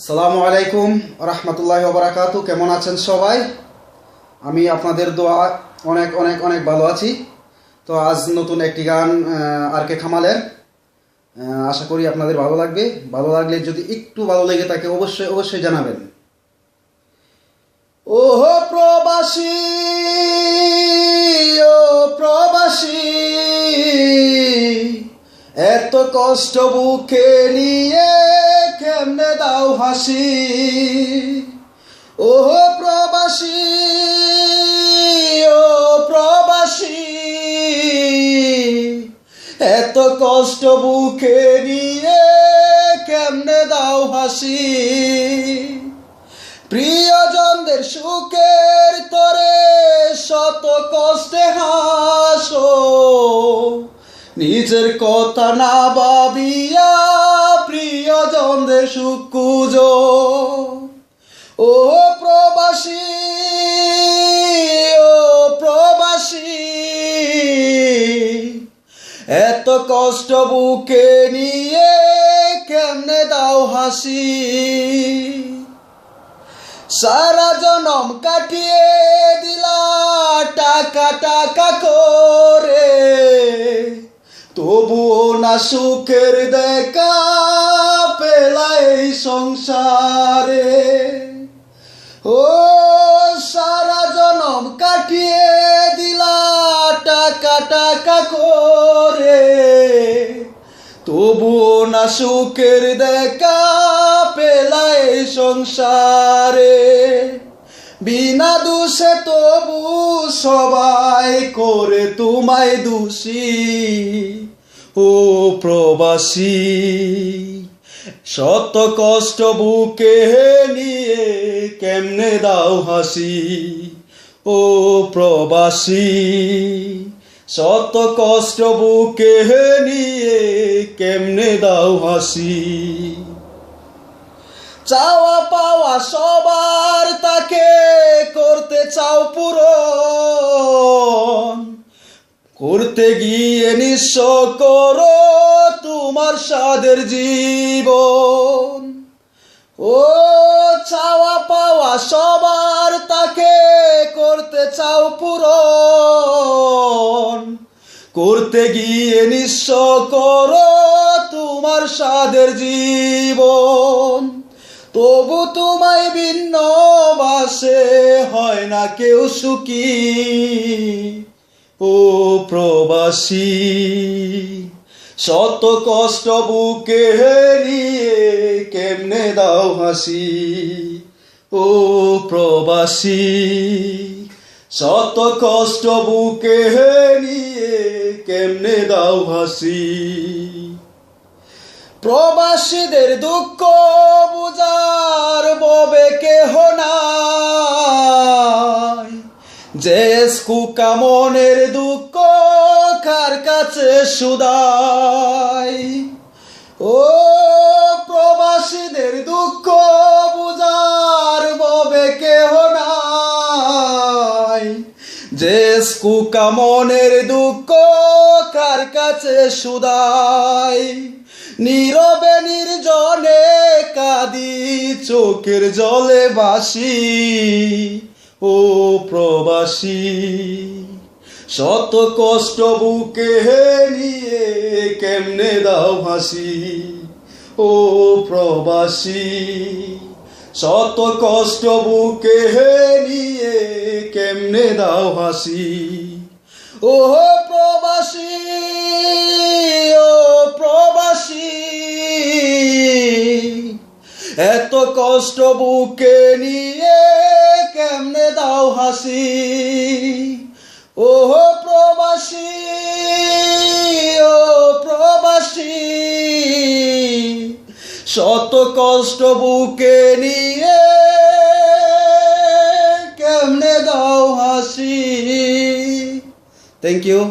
সালামু আলাইকুম রহমতুল্লাহি ওয়া বারাকাতুহু। কেমন আছেন সবাই? আমি আপনাদের দোয়া অনেক অনেক অনেক ভালো আছি। তো আজ নতুন একটি গান আর কে খামালের, আশা করি আপনাদের ভালো লাগবে। ভালো লাগলে যদি একটু ভালো লেগে থাকে অবশ্যই অবশ্যই জানাবেন। ওহো প্রবাসী, ও প্রবাসী, এত কষ্ট বুকে নিয়ে কেমনে দাও হাসি। ওহো প্রবাসী, ও প্রবাসী, এত কষ্ট বুকে নিয়ে কেমনে দাও হাসি। প্রিয়জনদের সুখের তরে শত কষ্টে হাসো, নিজের কথা না ভাবিয়া প্রিয়জনদের সুখ খুঁজো। ও প্রবাসী, ও প্রবাসী, এত কষ্ট বুকে নিয়ে কেমনে দাও হাসি। সারা জনম কাটিয়ে দিলা টাকা টাকা করে, তবুও না সুখের দেখা পেলা এই সংসারে। ও সারা জনম কাটিয়ে দিলা টাকা টাকা করে, তবুও না সুখের দেখা পেলা এই সংসারে। বিনা দোষে তবু সবাই করে তোমায় দোষী। ও প্রবাসী, শত কষ্ট বুকে নিয়ে কেমনে দাও হাসি। ও প্রবাসী, শত কষ্ট বুকে নিয়ে কেমনে দাও হাসি। চাওয়া পাওয়া সবার তাকে করতে চাও পূরণ, করতে গিয়ে নিঃস্ব করো তোমার সাদের জীবন। ও চাওয়া পাওয়া সবার তাকে করতে চাও পূরণ, করতে গিয়ে নিঃস্ব করো তোমার সাদের জীবন। তবু তোমায় ভিন্ন বাসে হয় না কেউ সুখী। ও প্রবাসী, শত কষ্ট বুকে নিয়ে কেমনে দাও হাসি। ও প্রবাসী, শত কষ্ট বুকে নিয়ে কেমনে দাও হাসি। প্রবাসীদের দুঃখ বুঝার ববে কেহ নাই, যে কুকা মনের দুঃখ কার কাছে সুদাই। ও প্রবাসীদের দুঃখ বুঝার ববে কেহ নাই, যে কুকা মনের দুঃখ কার কাছে সুদাই। নীরবে নির্জনে কাঁদি চোখের জলে বাসি। ও প্রবাসী, শত কষ্ট বুকে নিয়ে কেমনে দাও হাসি। ও প্রবাসী, শত কষ্ট বুকে নিয়ে কেমনে দাও হাসি। ও প্রবাসী, ও প্রবাসী, এত কষ্ট বুকে নিয়ে কেমনে দাও হাসি। ও প্রবাসী, ও প্রবাসী, শত কষ্ট বুকে নিয়ে কেমনে দাও হাসি। Thank you.